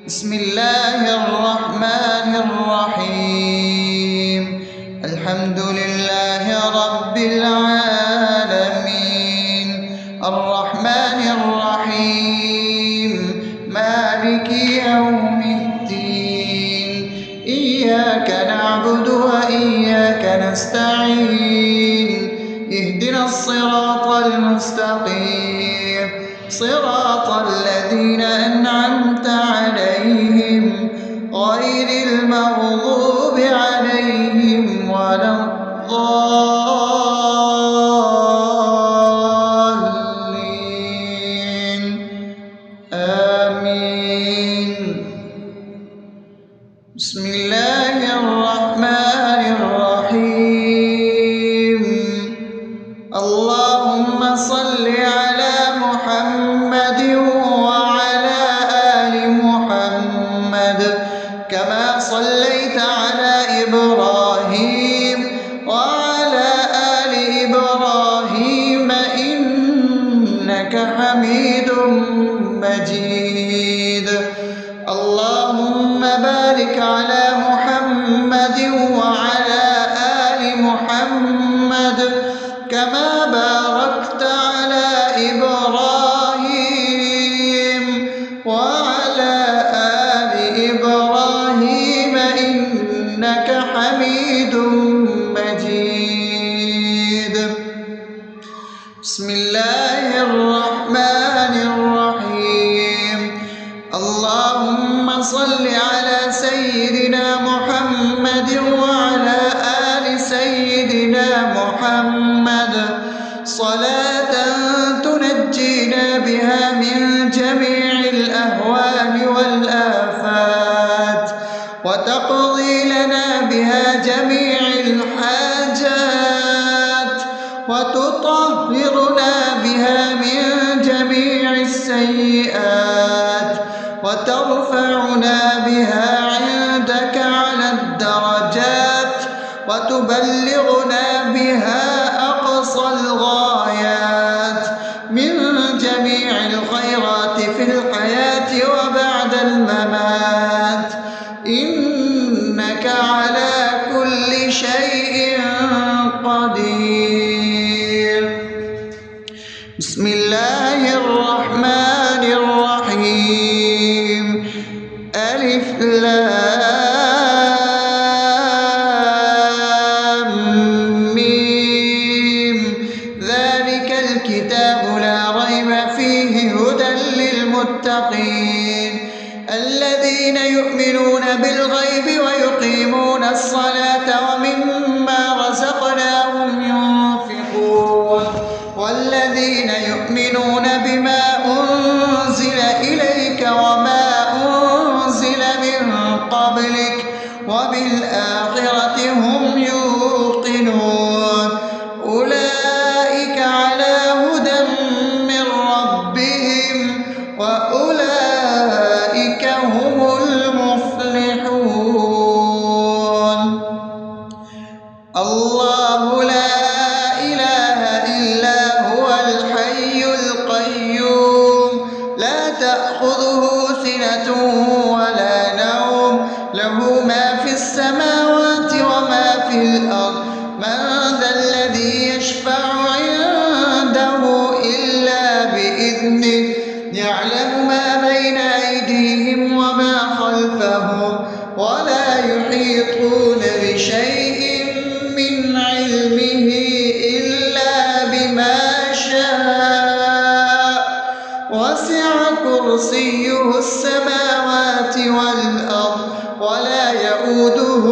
بسم الله الرحمن الرحيم. الحمد لله رب العالمين، الرحمن الرحيم، مالك يوم الدين. إياك نعبد وإياك نستعين، اهدنا الصراط المستقيم، صراط الذين أنعمت عليهم غير المغضوب عليهم ولا الضالين. آمين. بسم الله الرحمن الرحيم. اللهم صل على محمد وعلى آل محمد كما صليت على إبراهيم وعلى آل إبراهيم إنك حميد مجيد. اللهم بارك على محمد وعلى آل محمد كما باركت على إبراهيم وعلى آل إبراهيم إنك حميد مجيد. بسم الله الرحمن الرحيم. اللهم صل على سيدنا محمد وعلى آل سيدنا محمد صلاة تنجينا بها من جميع الأهوال والآفات، وتقضي لنا بها جميع الحاجات، وتطهرنا بها من جميع السيئات، وترفعنا بها عندك على الدرجات، وتبلغنا بها أقصى الغايات من جميع الخيرات في الحياة وبعد الممات، إنك على كل شيء قدير. بسم الله الرحمن الرحيم. ألف لام ميم. ذلك الكتاب لا ريب فيه هدى للمتقين الذين يؤمنون بالغيب ويقيمون الصلاة ومما رزقناهم ينفقون والذين يؤمنون بما أنزل إليك وما أنزل من قبلك وبالآخرة هم يوقنون أولئك على هدى من ربهم وأولئك هم المفلحون. الله لا إله إلا هو الحي القيوم لا تأخذه سنة ولا نوم له ما في السماوات وما في الأرض من ذا الذي يشفع عنده إلا بإذنه يعلم ما بين أيديهم وما خلفهم ولا يحيطون بشيء من علمه إلا بما شاء وسع كرسيه السماوات والأرض ولا يؤوده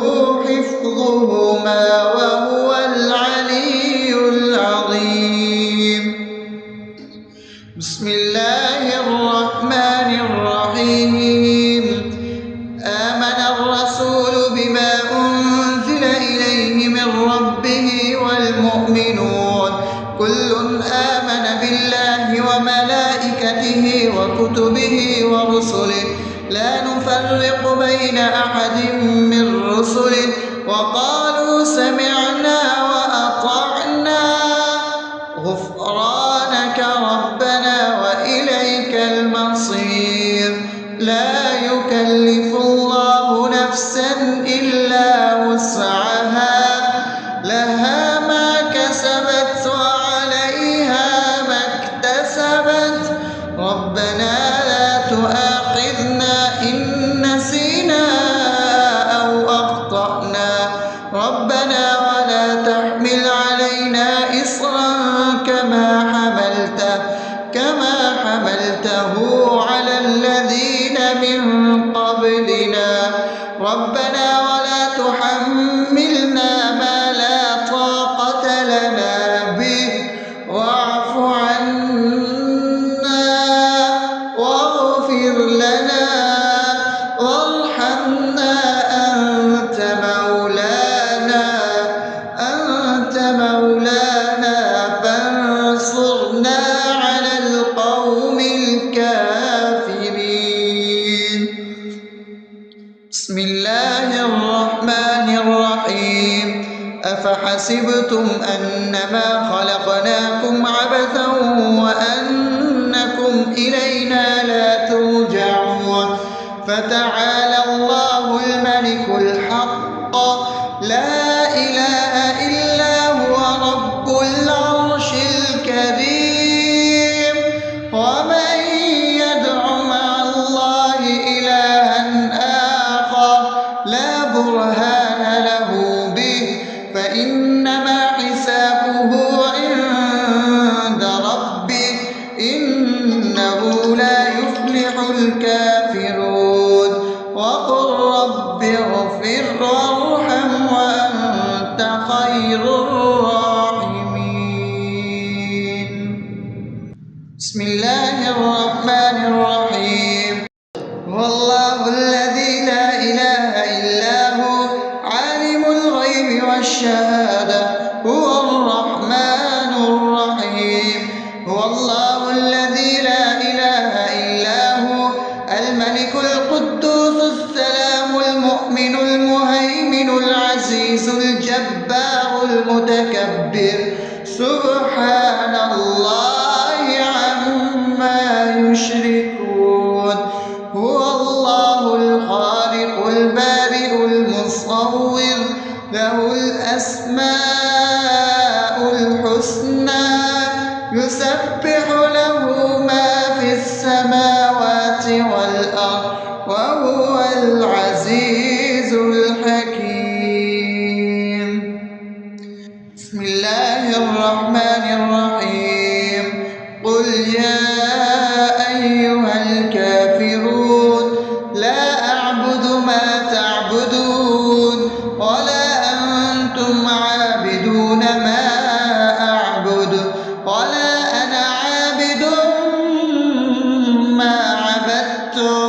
حفظهما وهو العلي العظيم. بسم الله الرحمن الرحيم. آمن الرسول بما أنزل إليه من ربه والمؤمنون كل آمن بالله وملائكته وكتبه ورسله لا نفرق بين أحد من رسله وقالوا سمعنا وأطعنا غفرانك ربنا وإليك المصير. لا يكلف يكلف الله نفسا إلا وسعها لها ما كسبت وعليها ما اكتسبت ربنا لا تؤاخذنا إن نسينا أو أخطأنا ربنا ولا تحمل علينا إصرا كما حملته على الذين من قبلنا ربنا ولا تحملنا ما لا طاقة لنا به واعف عنا واغفر لنا وارحمنا أنت مولانا فانصرنا على القوم الكافرين. بسم الله الرحمن الرحيم أفحسبتم أنما خلقناكم عبثا وأنكم إلينا لا ترجعون فتعالى الله الملك الحق لا إله إلا هو رب العرش الكريم ومن يدع مع الله إلها آخر لا برهان له به فإنما حسابه عند ربه إنه لا يفلح الكافرون وقل رب اغفر وارحم وأنت خير الراحمين. بسم الله الرحمن الرحيم هو الله الذي لا إله إلا هو عالم الغيب والشهادة هو الرحمن الرحيم هو الله الذي لا إله إلا هو الملك القدوس السلام المؤمن المهيمن العزيز الجبار المتكبر سبحان الله عما يشركون هو الله الخالق البارئ المصور له الأسماء الحسنى يسبح له ما في السماوات والأرض وهو العزيز الحكيم. بسم الله الرحمن الرحيم قل يا أيها الكافرون لا أعبد ما تعبدون ولا أنتم عابدون ما أعبد ولا أنا عابد ما عبدتم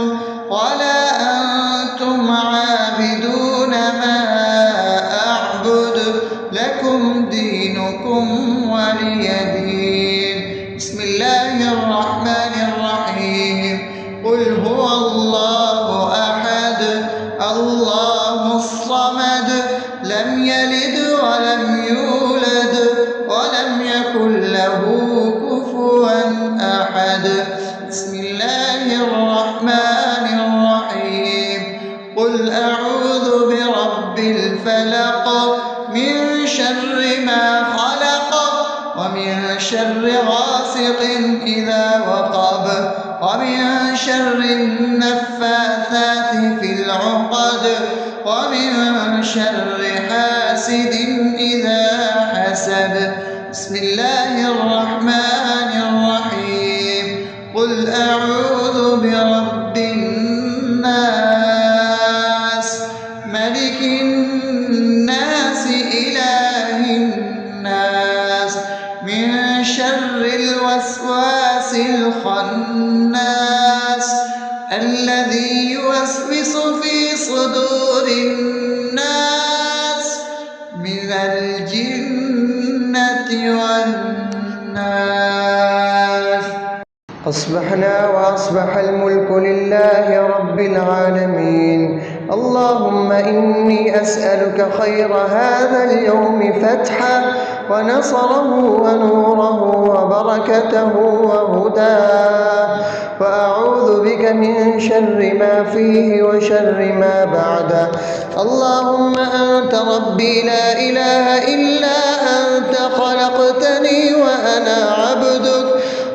ولا أنتم عابدون ما أعبد لكم دينكم ولي دين. بسم الله الرحمن الرحيم قل هو الله أحد الله الصمد لم يلد ولم يولد ولم يكن له كفوا أحد. بسم الله الرحمن الرحيم قل أعوذ برب الفلق من شر ما خلق ومن شر غاسق إذا وقب ومن شر النفاثات في العقد ومن شر حاسد إذا حسد. بسم الله الرحمن الرحيم قل أعوذ برب الناس ملك الناس إله الناس من شر الوسواس الخناس الذي يوسوس في صدور الناس من الجنة والناس. أصبحنا وأصبح الملك لله رب العالمين اللهم إني أسألك خير هذا اليوم فتحه ونصره ونوره وبركته وهداه، وأعوذ بك من شر ما فيه وشر ما بعده. اللهم أنت ربي لا إله إلا أنت، خلقتني وأنا عبدك،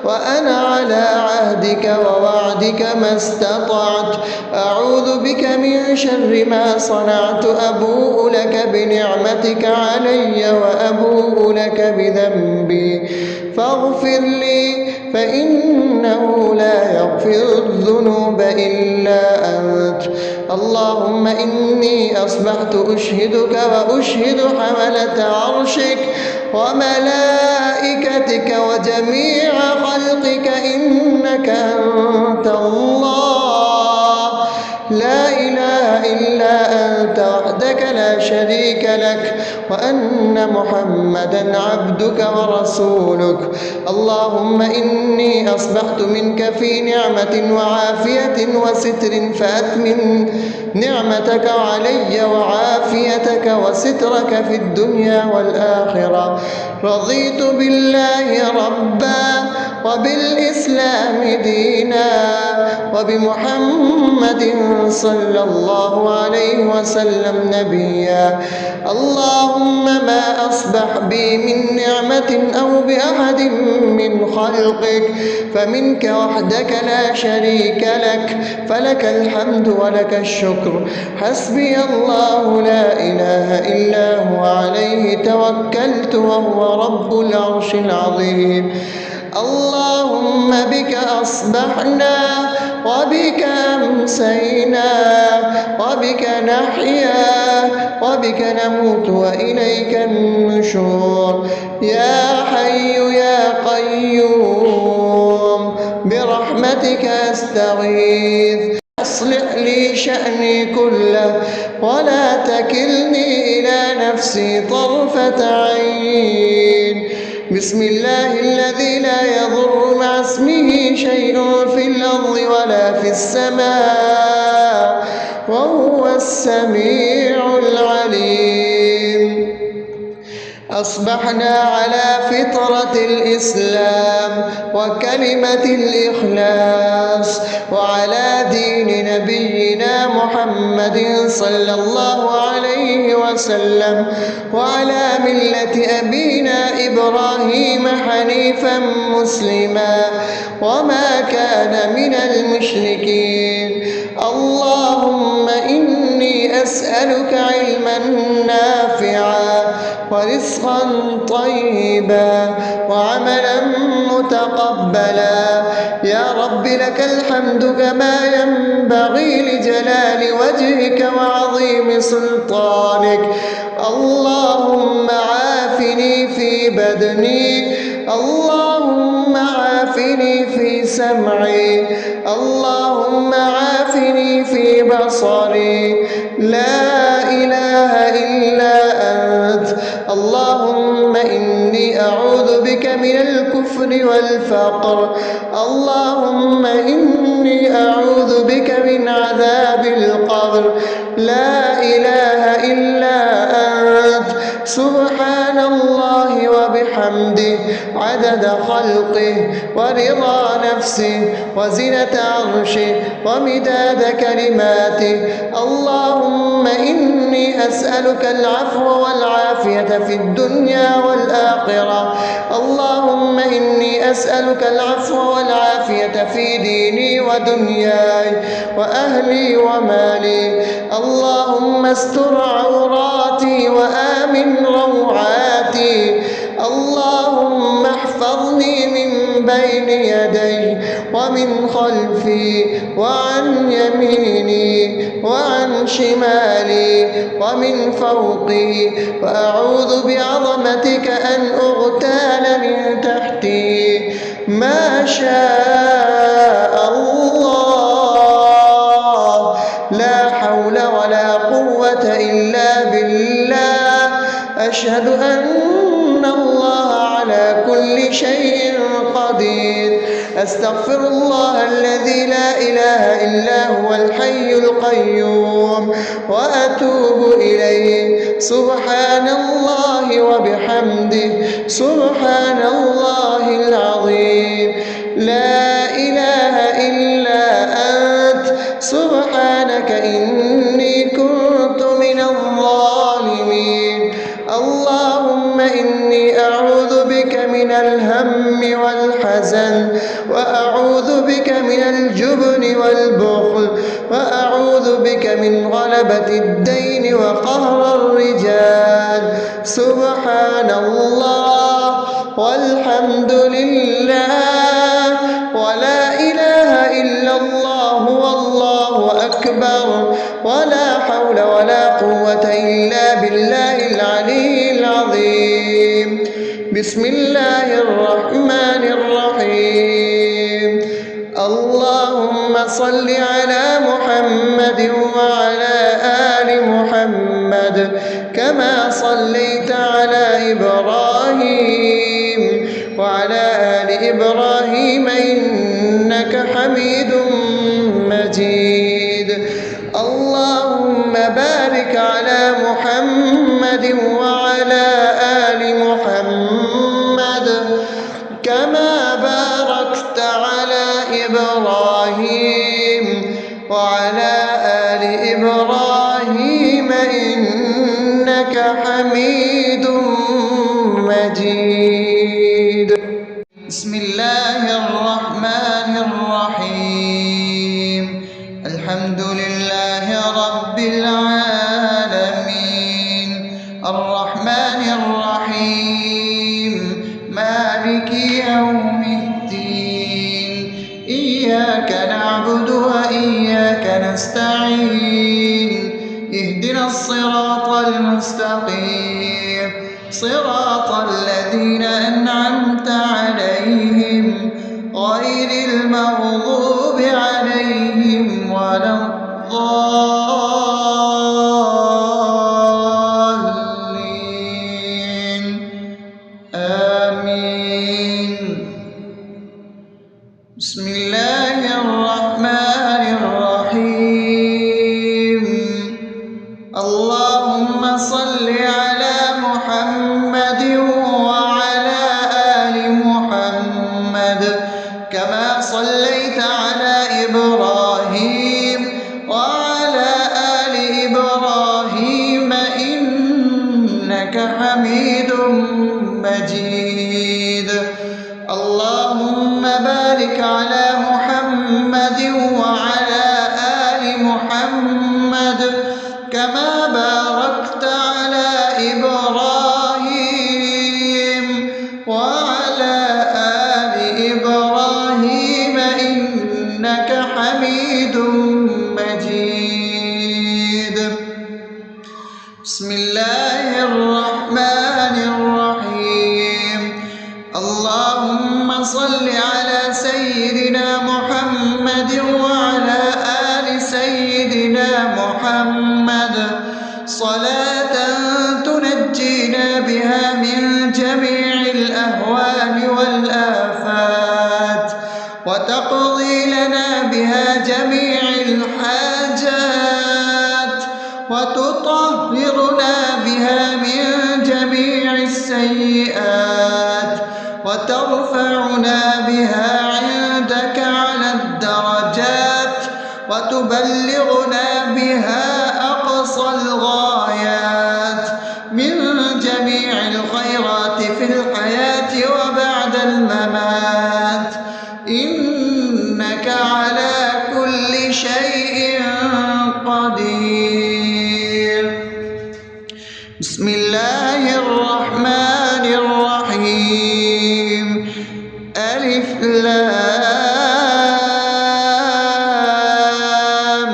وأنا على عهدك ووعدك ما استطعت. أعوذ بك من شر ما صنعت، أبوء لك بنعمتك علي وأبوء لك بذنبي، فاغفر لي فإنه لا يغفر الذنوب إلا أنت. اللهم إني أصبحت أشهدك وأشهد حملة عرشك وملائكتك وجميع خلقك إنك أنت الله، لا إله إلا أنت وحدك لا شريك لك، وأن محمدا عبدك ورسولك. اللهم إني أصبحت منك في نعمة وعافية وستر، فأتمم نعمتك علي وعافيتك وسترك في الدنيا والآخرة. رضيت بالله ربا وبالإسلام دينا وبمحمد صلى الله عليه وسلم نبيا. اللهم ما أصبح بي من نعمة أو بأحد من خلقك فمنك وحدك لا شريك لك، فلك الحمد ولك الشكر. حسبي الله لا إله إلا هو، عليه توكلت وهو رب العرش العظيم. اللهم بك أصبحنا وبك أمسينا وبك نحيا وبك نموت وإليك النشور. يا حي يا قيوم برحمتك أستغيث، أصلح لي شأني كله ولا تكلني إلى نفسي طرفة عين. بسم الله الذي لا يضر مع اسمه شيء في الأرض ولا في السماء وهو السميع العليم. أصبحنا على فطرة الإسلام وكلمة الإخلاص وعلى دين نبينا محمد صلى الله عليه وسلم وعلى ملة أبينا إبراهيم حنيفا مسلما وما كان من المشركين. اللهم إني أسألك علما نافعا ورزقا طيبا وعملا متقبلا. يا رب لك الحمد كما ينبغي لجلال وجهك وعظيم سلطانك. اللهم عافني في بدني، اللهم عافني في سمعي، اللهم عافني في بصري. لا إله إلا أنت. اللهم إني أعوذ بك من الكفر والفقر. اللهم إني أعوذ بك من عذاب القبر. لا إله إلا أنت. سبحان الله وبحمده عدد خلقه ورضا نفسه وزنة عرشه ومداد كلماته. اللهم إني أسألك العفو والعافية في الدنيا والآخرة. اللهم إني أسألك العفو والعافية في ديني ودنياي وأهلي ومالي. اللهم استر عوراتي وآمن روعاتي. اللهم احفظني من بين يدي ومن خلفي وعن يميني وعن شمالي ومن فوقي، وأعوذ بعظمتك أن أغتال من تحتي. ما شاء الله، لا حول ولا قوة إلا بالله. أشهد أن الله على على كل شيء قدير. أستغفر الله الذي لا إله إلا هو الحي القيوم وأتوب إليه. سبحان الله وبحمده سبحان الله العظيم. لا إله إلا أنت سبحانك إني كنت من الظالمين. اللهم إني أعوذ بك من الهم والحزن، وأعوذ بك من الجبن والبخل، وأعوذ بك من غلبة الدين وقهر الرجال. سبحان الله والحمد لله ولا إله إلا الله والله أكبر ولا حول ولا قوة إلا بالله العلي العظيم. بسم الله الرحمن الرحيم. اللهم صل على محمد وعلى آل محمد كما صليت على إبراهيم وعلى آل إبراهيم إنك حميد مجيد. اللهم بارك على محمد وعلى آل محمد كما باركت على إبراهيم وعلى آل إبراهيم إنك حميد مجيد. بسم الله الرحمن الرحيم. الحمد لله رب العالمين الرحمن الرحيم مالك يوم الدين. إياك نعبد وإياك نستعين. اهدنا الصراط المستقيم صراط الذين أنعمت عليهم غير المغضوب عليهم ولا الضالين. آمين. بسم الله الرحمن الرحيم. اللهم صل على محمد وعلى آل محمد كما صليت على إبراهيم وعلى آل إبراهيم إنك حميد مجيد. اللهم بارك على محمد وعلى آل محمد كما باركت على إبراهيم وعلى آل إبراهيم إنك حميد مجيد. بسم الله الرحمن الرحيم. اللهم صل على سيدنا محمد وعلى آل سيدنا محمد صلاة تنجينا بها من جميع الأهوال والآفات وتقضي لنا بها جميع الحاجات وتطهرنا بها من جميع السيئات وترفعنا بها عندك على الدرجات وتبلغنا بها أقصى الغايات من جميع الخيرات في الحياة وبعد الممات إنك على كل شيء قدير. بسم الله الرحمن الرحيم. ألف لام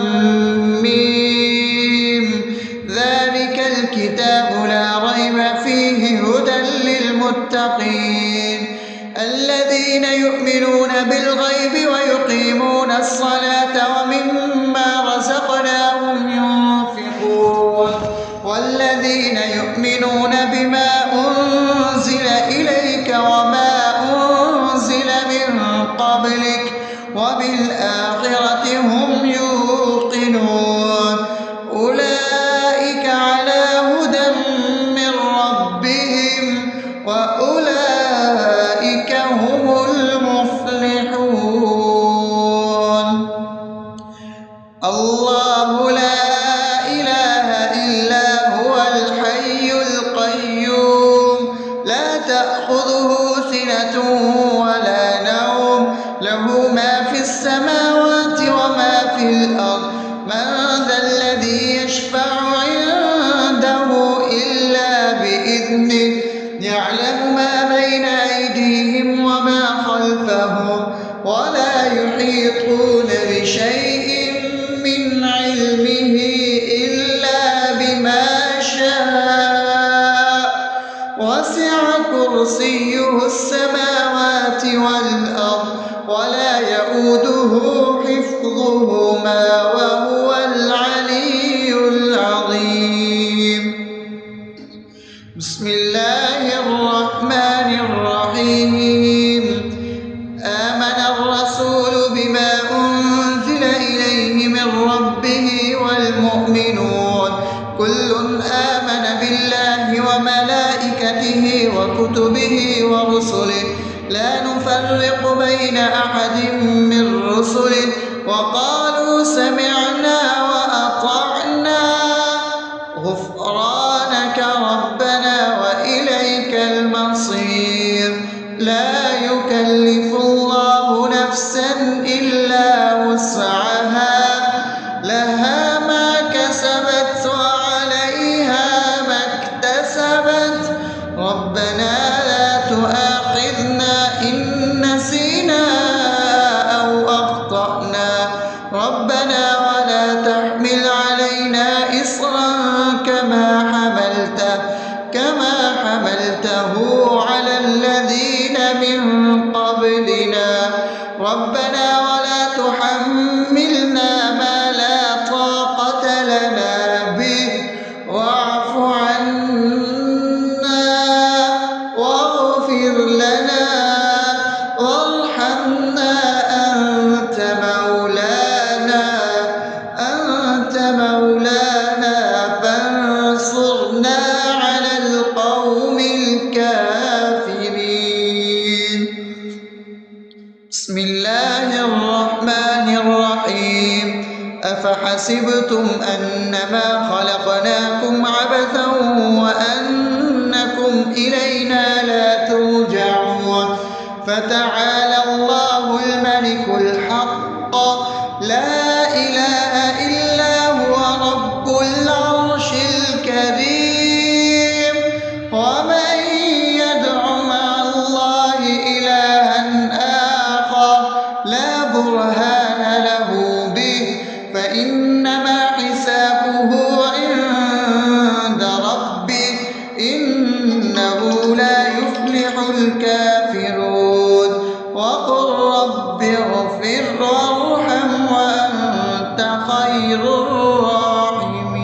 ميم. ذلك الكتاب لا ريب فيه هدى للمتقين الذين يؤمنون بالغيب ويقيمون الصلاة ومما رزقناهم ينفقون والذين يؤمنون يشفع عنده إلا بإذنه يعلم ما بين أيديهم وما خلفهم ولا يحيطون بشيء من علمه إلا بما شاء وسع كرسيه السماوات والأرض ولا يئوده حفظهما وهو العلي العظيم. بسم الله الرحمن الرحيم. آمن الرسول بما أنزل إليه من ربه والمؤمنون كل آمن بالله وملائكته وكتبه ورسله لا نفرق بين أحد من رسله وقالوا سمعنا وأطعنا غفرانك ربنا وإليك المصير. لا يكلف الله نفسا إلا وسعها لها ما كسبت وعليها ما اكتسبت ربنا لا تؤاخذنا إن نسينا أو أخطأنا ربنا ولا تحمل علينا إصرا كما حملته على الذين من قبلنا ربنا ولا تحملنا ما لا طاقة لنا به واعف عنا واغفر لنا وارحمنا أنت مولانا فانصرنا على القوم الكافرين. بسم الله الرحمن الرحيم. أفحسبتم أنما خلقناكم عبثا وأنكم إلينا لا ترجعون فتعالى الله الملك الحق لا إله إلا هو رب العرش الكريم. ومن يدع مع الله إلها آخر لا برهان له به فإنما حسابه عند ربه إنه لا يفلح الكافرون. وقل رب اغفر وارحم وأنت خير الراحمين.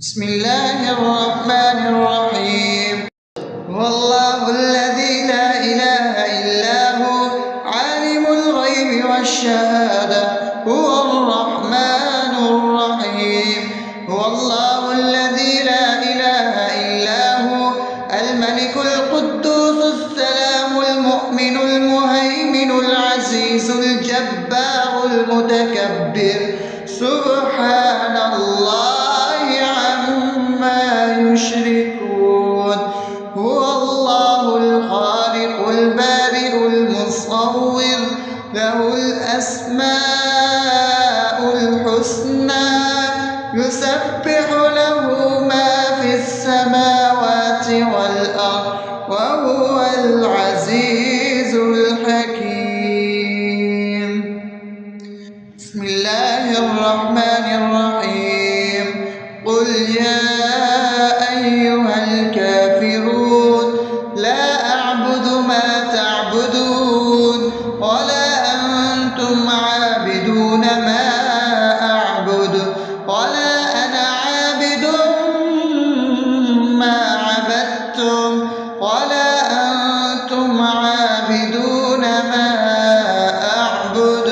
بسم الله الرحمن الرحيم. هو الله الذي لا إله إلا هو عالم الغيب والشهادة هو الرحمن الرحيم. هو الله الذي لا إله إلا هو الملك القدوس السلام المؤمن المهيمن العزيز الجبار المتكبر سبحان الله عما يشركون. هو الله الخالق البارئ المصور له الأسماء الحسنى يسبح له ما في السماوات والأرض وهو العزيز الحكيم. بسم الله الرحمن الرحيم. قل يا أيها الكافرون لا أعبد ما تعبدون ولا أنتم عابدون ما أعبد ولا أنا عابد ما عبدتم ولا أنتم عابدون ما أعبد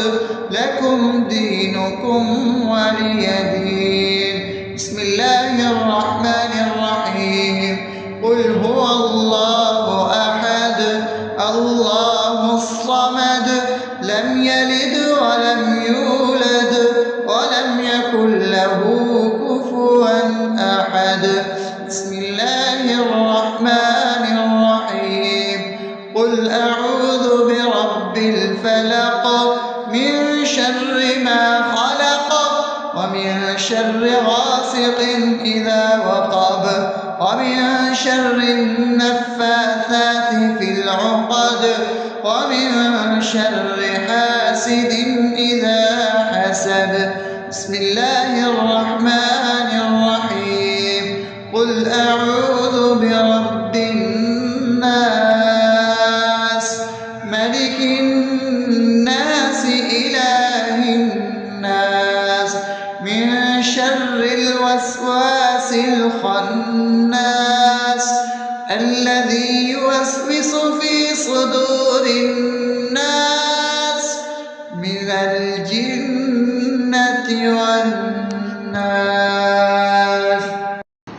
لكم دينكم ولي دين. بسم الله الرحمن الرحيم. قل هو الله أحد الله الصمد لم يلد ولم يولد ولم يكن له كفوا أحد. بسم الله الرحمن الرحيم. قل أعوذ برب الفلق من شر ما خلق ومن شر غاسق إذا وقب ومن شر النفاثات في العقد ومن شر حاسد إذا حسد. بسم الله الرحمن الرحيم. قل أعوذ برب الناس ملك الناس إله الناس من شر الوسواس الخناس الذي يوسوس في صدور الناس من الجنة والناس.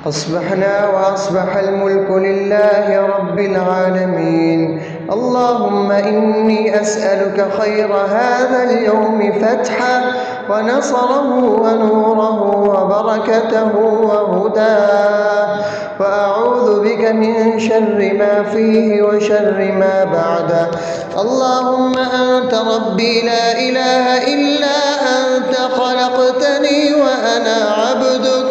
أصبحنا وأصبح الملك لله رب العالمين. اللهم إني أسألك خير هذا اليوم فتحه ونصره ونوره وبركته وهداه، وأعوذ بك من شر ما فيه وشر ما بعده. اللهم أنت ربي لا إله إلا أنت، خلقتني وأنا عبدك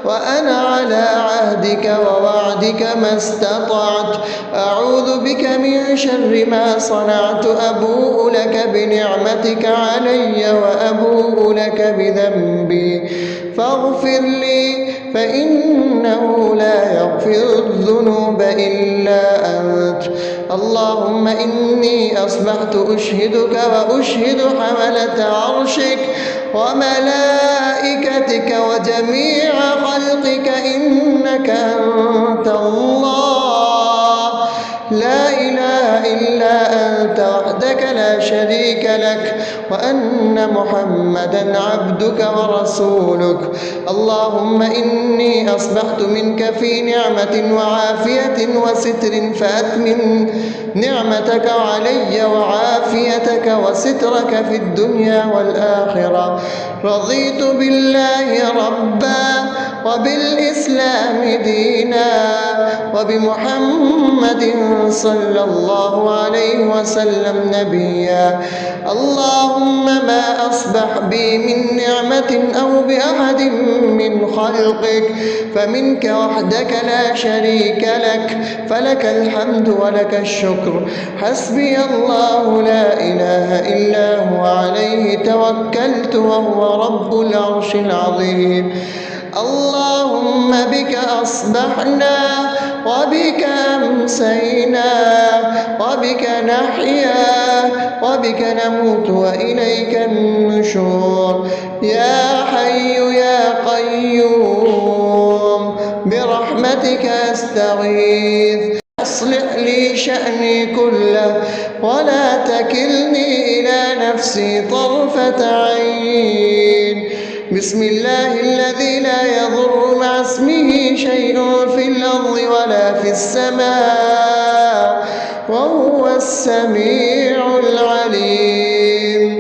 وأنا على عهدك ووعدك ما استطعت. أعوذ بك من شر ما صنعت، أبوء لك بنعمتك علي وأبوء لك بذنبي فاغفر لي، فإنه لا يغفر الذنوب إلا أنت. اللهم إني أصبحت أشهدك وأشهد حملة عرشك وملائكتك وجميع خلقك إنك أنت الله لا إله إلا أنت وحدك لا شريك لك، وأن محمدا عبدك ورسولك. اللهم إني أصبحت منك في نعمة وعافية وستر، فأتمم نعمتك علي وعافيتك وسترك في الدنيا والآخرة. رضيت بالله ربا وبالإسلام دينا وبمحمد صلى الله عليه وسلم نبيا. اللهم ما أصبح بي من نعمة أو بأحد من خلقك فمنك وحدك لا شريك لك، فلك الحمد ولك الشكر. حسبي الله لا إله إلا هو عليه توكلت وهو رب العرش العظيم. اللهم بك أصبحنا وبك أمسينا وبك نحيا وبك نموت وإليك النشور. يا حي يا قيوم برحمتك أستغيث، أصلح لي شأني كله ولا تكلني إلى نفسي طرفة عين. بسم الله الذي لا يضر مع اسمه شيء في الأرض ولا في السماء وهو السميع العليم.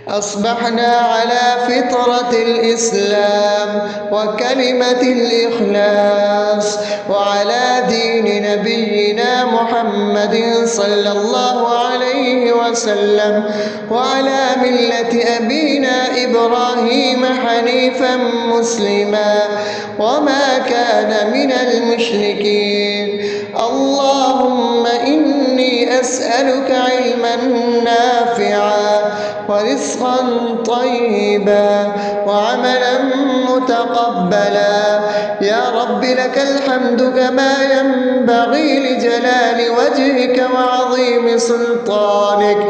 أصبحنا على فطرة الإسلام وكلمة الإخلاص وعلى دين نبينا محمد صلى الله عليه وسلم وعلى ملة أبينا إبراهيم حنيفا مسلما وما كان من المشركين. اللهم إني أسألك علما نافعا ورزقا طيبا وعملا متقبلا. يا رب لك الحمد كما ينبغي لجلال وجهك وعظيم سلطانك.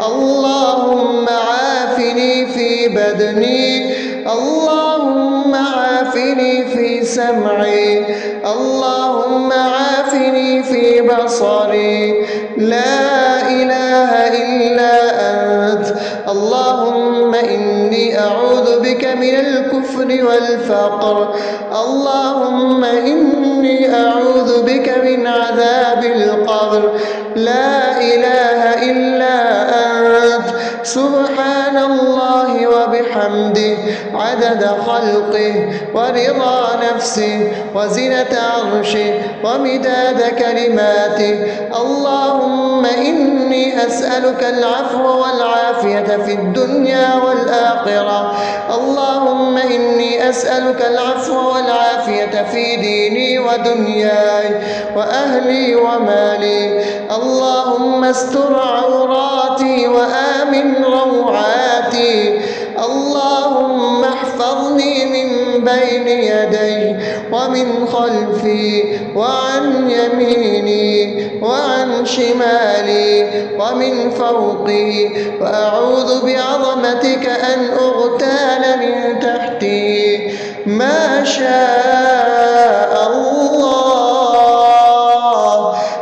اللهم عافني في بدني، اللهم عافني في سمعي، اللهم عافني في بصري. لا إله إلا أنت. اللهم إني أعوذ بك من الكفر والفقر. اللهم إني أعوذ بك من عذاب القبر. لا إله إلا أنت. سبحان الله وبحمده عدد خلقه ورضا نفسه وزنة عرشه ومداد كلماته. اللهم إني أسألك العفو والعافية في الدنيا والآخرة. اللهم أسألك العفو والعافية في ديني ودنياي وأهلي ومالي. اللهم استر عوراتي وآمن روعاتي. اللهم احفظني من بين يدي ومن خلفي وعن يميني وعن شمالي ومن فوقي، وأعوذ بعظمتك أن أغتال من تحتي. ما شاء الله،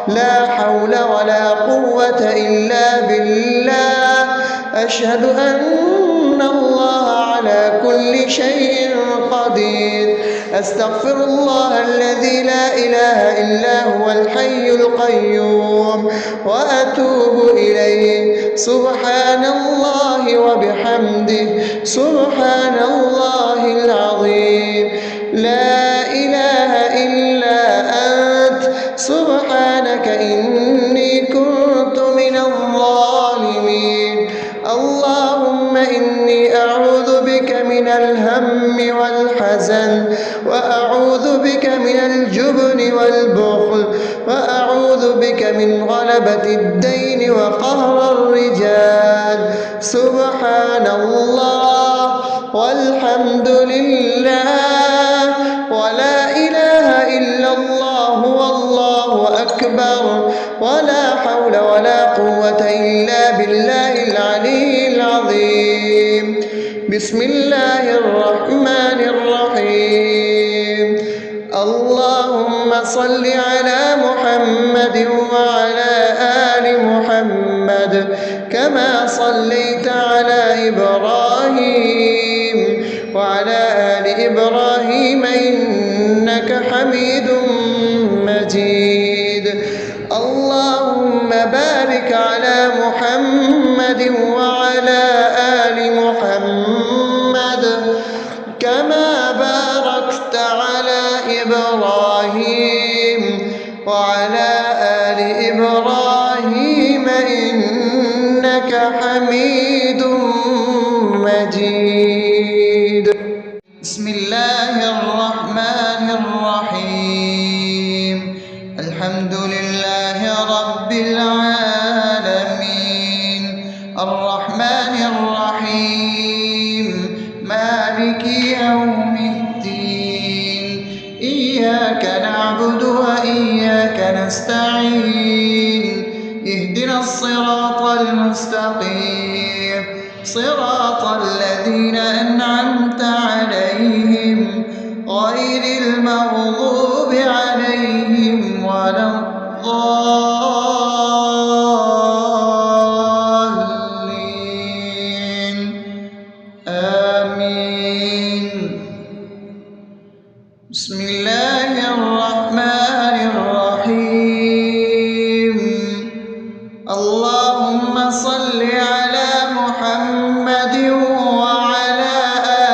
لا حول ولا قوة إلا بالله. أشهد أن الله على كل شيء قدير. أستغفر الله الذي لا إله إلا هو الحي القيوم وأتوب إليه. سبحان الله وبحمده، سبحان الله العظيم. لا إله إلا أنت، سبحانك إني كنت من الظالمين. اللهم إني أعوذ بك من الهم والحزن، وأعوذ بك من الجبن والبخل، وأعوذ بك من غلبة الدين وقهر الرجال. سبحان الله والحمد لله ولا إله إلا الله والله أكبر، ولا حول ولا قوة إلا بالله العلي العظيم. بسم الله الرحمن الرحيم. اللهم صل على محمد وعلى آل محمد كما صليت على إبراهيم وعلى آل إبراهيم إنك حميد مجيد. اللهم بارك على محمد وعلى آل محمد كما باركت على إبراهيم وعلى آل إبراهيم إنك حميد مجيد. بسم الله الرحمن الرحيم. الحمد لله رب العالمين، الرحمن الرحيم، مالك يوم الدين. إياك نعبد وإياك نستعين. اهدنا الصراط المستقيم، صراط الذين أنعمت عليهم غير المغضوب عليهم ولا الضالين. آمين. بسم الله الرحمن الرحيم. اللهم صل على محمد وعلى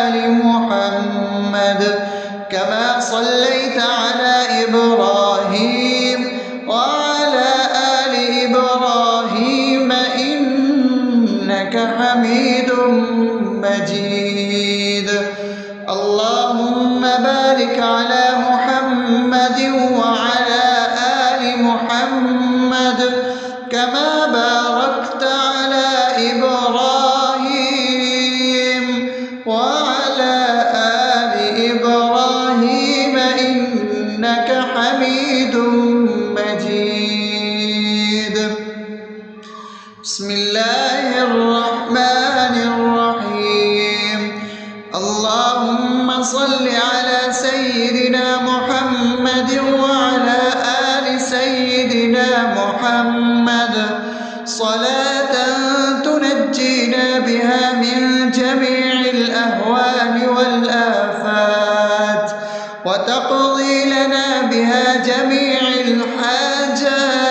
آل محمد كما صليت على إبراهيم وعلى آل إبراهيم إنك حميد مجيد. اللهم بارك على محمد وعلى آل محمد كما باركت على إبراهيم وعلى آل إبراهيم إنك حميد مجيد. بسم الله الرحمن الرحيم. اللهم صل على سيدنا محمد وعلى آل سيدنا محمد صلاة تنجينا بها من جميع الأهوال والآفات، وتقضي لنا بها جميع الحاجات،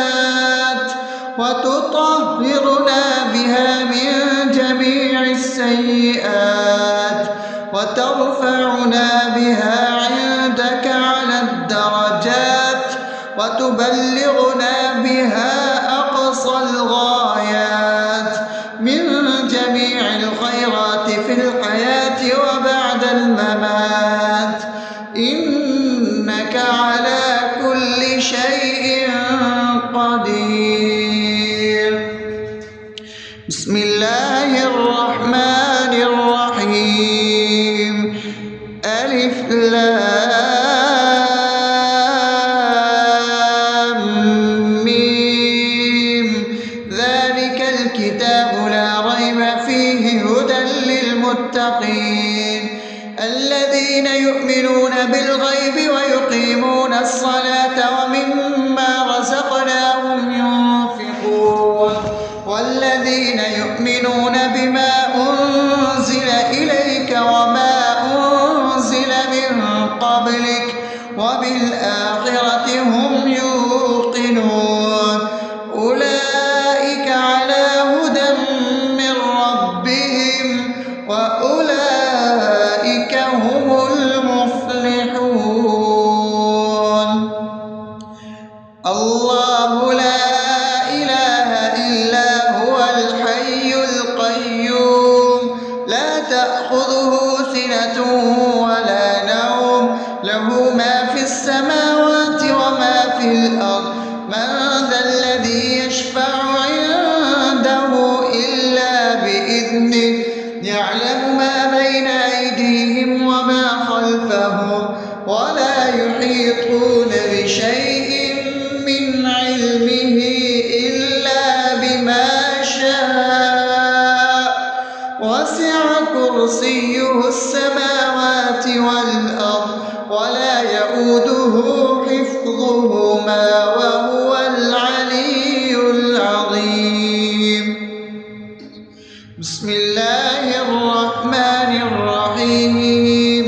وتطهرنا بها من جميع السيئات، وترفعنا بها عندك على الدرجات، وتبلغنا بها أقصى الغايات من جميع الخيرات في الحياة وبعد الممات. لام ميم ذلك الكتاب لا ريب فيه هدى للمتقين الذين يؤمنون بالغيب ويقيمون الصلاة ومما رزقناهم ينفقون والذين يؤمنون بما أنزل إليك وما أنزل من قبلك وبالآخرة هم يوقنون أولئك على هدى من ربهم وأولئك هم المفلحون الله لا إله إلا هو الحي القيوم لا تأخذه سنة ولا نوم له ما في السماوات وما في الأرض من ذا الذي يشفع عنده إلا بإذنه يعلم ما بين أيديهم وما خلفهم ولا يحيطون بشيء من علمه إلا بما شاء وسع كرسيه السماوات والأرض ولا يؤوده حفظهما وهو العلي العظيم بسم الله الرحمن الرحيم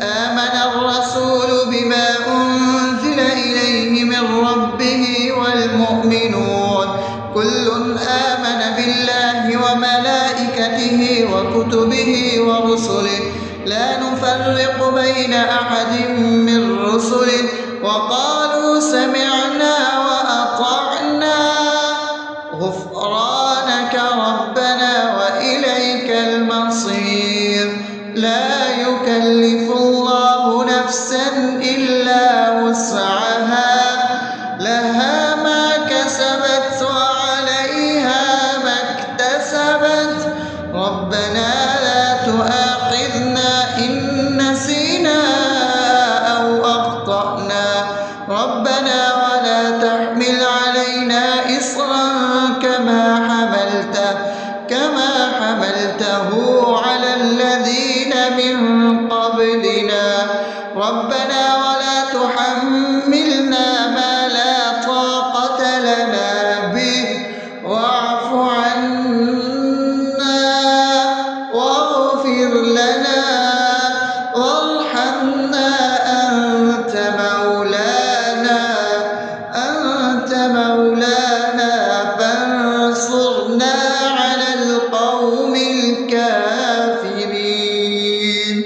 آمن الرسول بما أنزل إليه من ربه والمؤمنون كل آمن بالله وملائكته وكتبه ورسله لا نفرق بين أحد من رسله وقالوا سمعنا وأطعنا غفرانك ربنا وإليك المصير لا يكلف الله نفسا إلا وسعها لها ما كسبت وعليها ما اكتسبت ربنا لا تؤاخذنا إن نسينا أو أخطأنا ربنا ولا تحمل علينا إصرا كما حملته على الذين من قبلنا ربنا ولا تحملنا ما لا طاقة لنا به واعف عنا واغفر لنا وارحمنا أنت مولانا فانصرنا على القوم الكافرين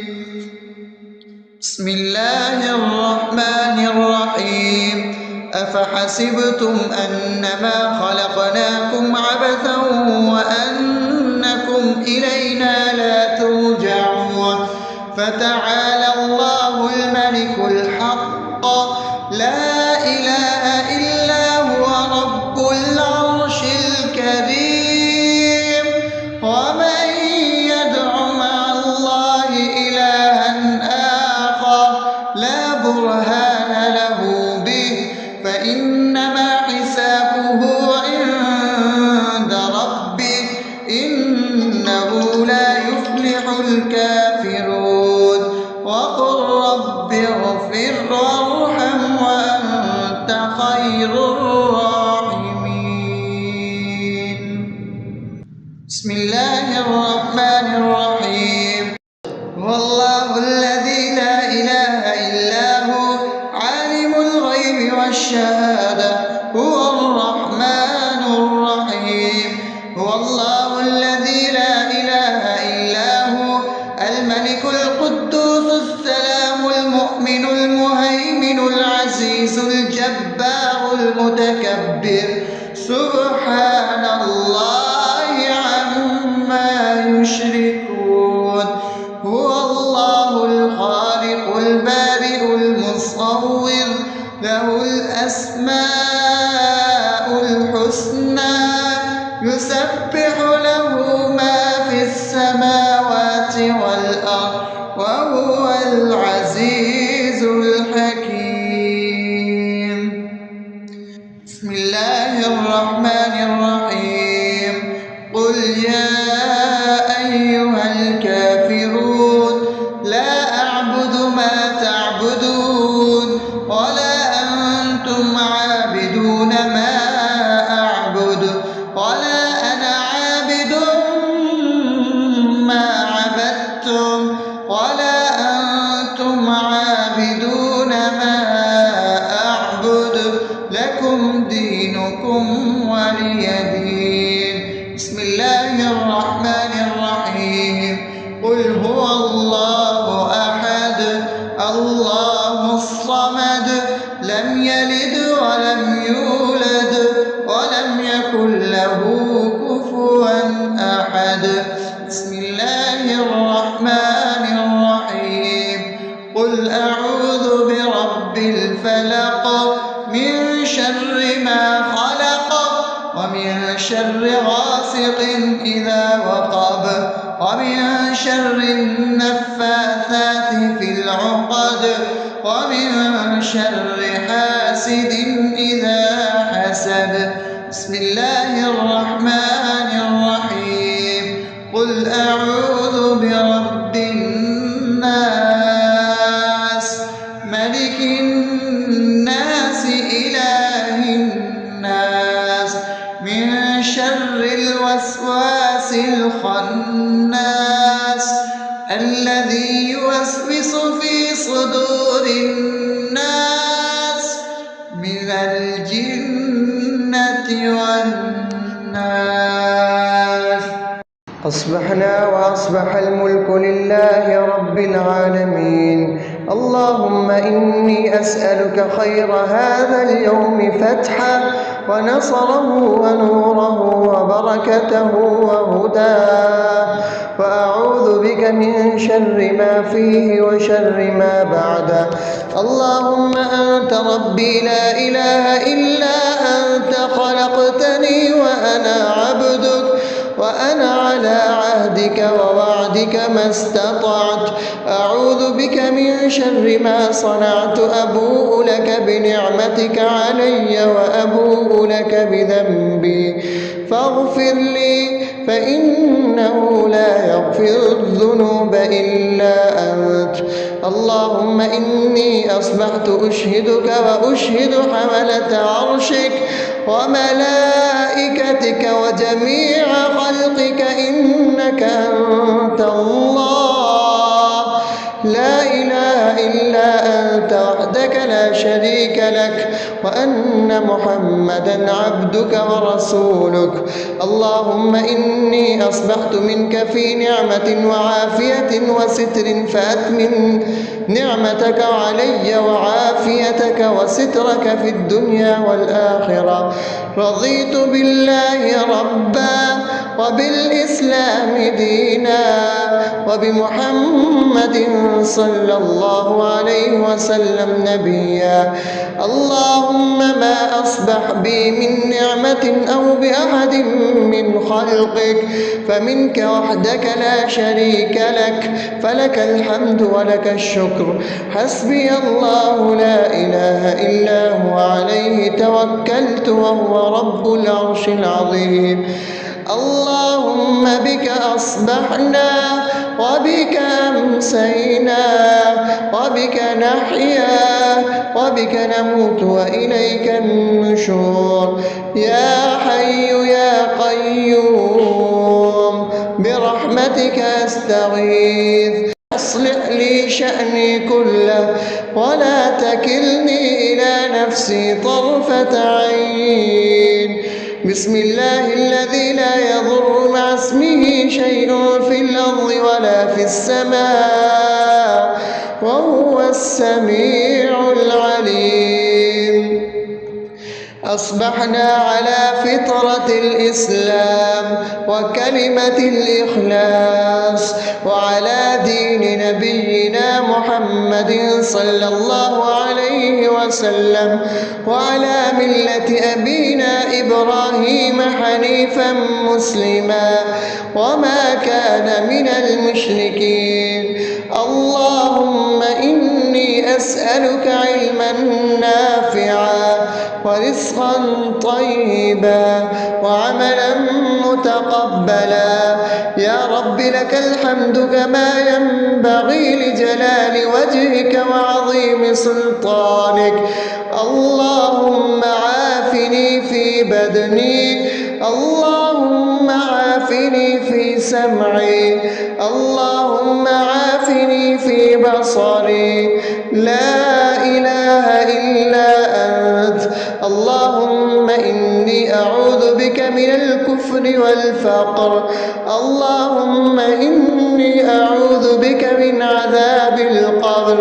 بسم الله الرحمن الرحيم أفحسبتم أنما خلقناكم عبثا وأنكم إلينا لا ترجعون فتعالى الله الملك الحق لا إله إلا هو رب العرش الكريم ومن يدع مع الله إلها آخر لا برهان له به فإنما حسابه عند ربه إنه لا يفلح الكافرون وقل رب اغفر وارحم وأنت خير الراحمين بسم الله الرحمن الرحيم هو الله الذي لا إله إلا هو عالم الغيب والشهادة هو الرحمن الرحيم هو الله الذي لا إله إلا هو الملك القدوس السلام المؤمن المهيمن العزيز الجبار المتكبر سبحان الله عما يشركون هو الله الخالق البارئ المصور له الأسماء الحسنى يسبح له ما في السماوات والأرض وهو العزيز الحكيم. بسم الله الرحمن الرحيم. قل يا أيها الكافرون لا أعبد ما تعبدون ولا أنتم عابدون ما أعبد ولا أنا عابد ما عبدتم ولا أنتم عابدون ما أعبد لكم دينكم ولي دين. بسم الله الرحمن الرحيم. قل هو الله أحد الله الصمد لم يلد ولم يولد ولم يكن له كفوا أحد. بسم الله الرحمن الرحيم. قل أعوذ برب الفلق من شر ما خلق ومن شر غاسق إذا وقب ومن شر النفاثات في العقد ومن شر حاسد إذا حسد. بسم الله الرحمن الرحيم. قل أعوذ برب الناس ملك الناس إله الناس من شر الوسواس الخناس الذي يوسوس في صدور الناس من الجنة والناس. أصبحنا وأصبح الملك لله رب العالمين. اللهم إني أسألك خير هذا اليوم فتحه ونصره ونوره وبركته وهداه، وأعوذ بك من شر ما فيه وشر ما بعده. اللهم أنت ربي لا إله إلا أنت خلقتني وأنا عبدك وأنا على عهدك ووعدك ما استطعت. أعوذ بك من شر ما صنعت. أبوء لك بنعمتك علي وأبوء لك بذنبي فاغفر لي فإنه لا يغفر الذنوب إلا أنت. اللهم إني أصبحت أشهدك وأشهد حملة عرشك وملائكتك وجميع خلقك إنك أنت الله لا إله إلا أنت وحدك لا شريك لك وأن محمدا عبدك ورسولك. اللهم إني أصبحت منك في نعمة وعافية وستر فأتمم نعمتك علي وعافيتك وسترك في الدنيا والآخرة. رضيت بالله ربا وبالإسلام دينا وبمحمد صلى الله عليه وسلم نبيا. اللهم ما أصبح بي من نعمة أو بأحد من خلقك فمنك وحدك لا شريك لك فلك الحمد ولك الشكر. حسبي الله لا إله إلا هو عليه توكلت وهو رب العرش العظيم. اللهم بك أصبحنا وبك أمسينا وبك نحيا وبك نموت وإليك النشور. يا حي يا قيوم برحمتك أستغيث. أصلح لي شأني كله ولا تكلني إلى نفسي طرفة عين. بسم الله الذي لا يضر مع اسمه شيء في الأرض ولا في السماء وهو السميع العليم. أصبحنا على فطرة الإسلام وكلمة الإخلاص وعلى دين نبينا محمد صلى الله عليه وسلم وعلى ملة أبينا إبراهيم حنيفا مسلما وما كان من المشركين. الله أسألك علما نافعا ورزقا طيبا وعملا متقبلا. يا رب لك الحمد كما ينبغي لجلال وجهك وعظيم سلطانك. اللهم عافني في بدني، اللهم عافني في سمعي، اللهم عافني في بصري. لا إله إلا أنت. اللهم إني أعوذ بك من الكفر والفقر، اللهم إني أعوذ بك من عذاب القبر.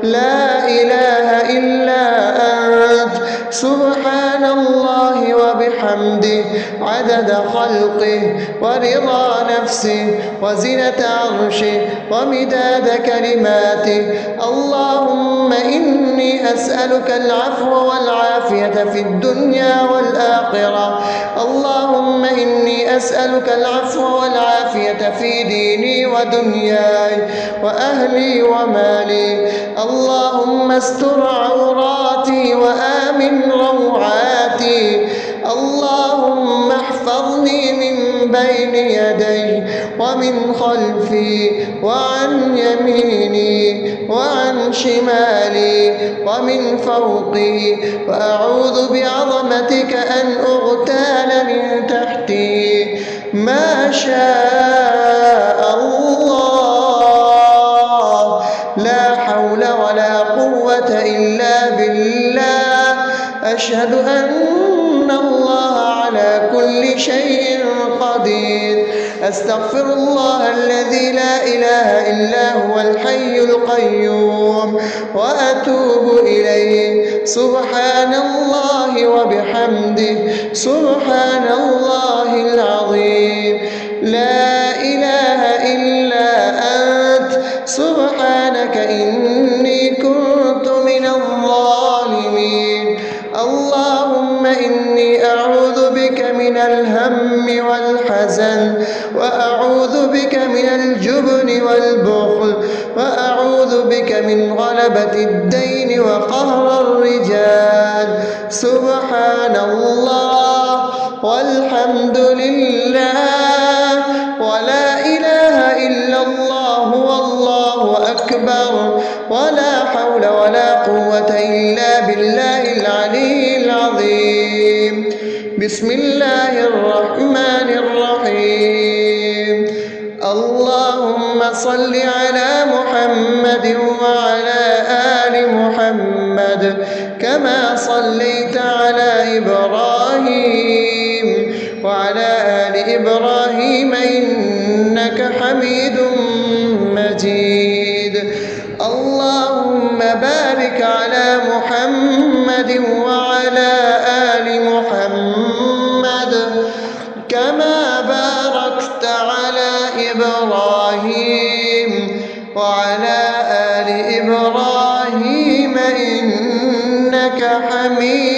لا إله إلا أنت. سبحان الله وبحمده عدد خلقه ورضا نفسه وزنة عرشه ومداد كلماته. اللهم إني أسألك العفو والعافية في الدنيا والآخرة. اللهم إني أسألك العفو والعافية في ديني ودنياي وأهلي ومالي. اللهم استر عوراتي وآمن روعاتي. اللهم احفظني من بين يدي ومن خلفي وعن يميني وعن شمالي ومن فوقي، وأعوذ بعظمتك أن أغتال من تحتي. ما شاء الله، لا حول ولا قوة إلا بالله. أشهد أن الله على كل شيء قدير. أستغفر الله الذي لا إله إلا هو الحي القيوم وأتوب إليه. سبحان الله وبحمده سبحان الله العظيم. لا إله إلا أنت. سبحانك إني كنت من الظالمين. اللهم إني أعوذ بك من الهم والحزن، وأعوذ بك من الجبن والبخل، وأعوذ بك من غلبة الدين وقهر الرجال. سبحان الله والحمد لله ولا إله إلا الله والله أكبر، ولا حول ولا قوة إلا بالله العلي العظيم. بسم الله الرحمن الرحيم. اللهم صل على محمد وعلى آل محمد كما صليت على إبراهيم وعلى آل إبراهيم إنك حميد مجيد. اللهم بارك على محمد وعلى آل محمد كما باركت على إبراهيم وعلى آل إبراهيم إنك حميد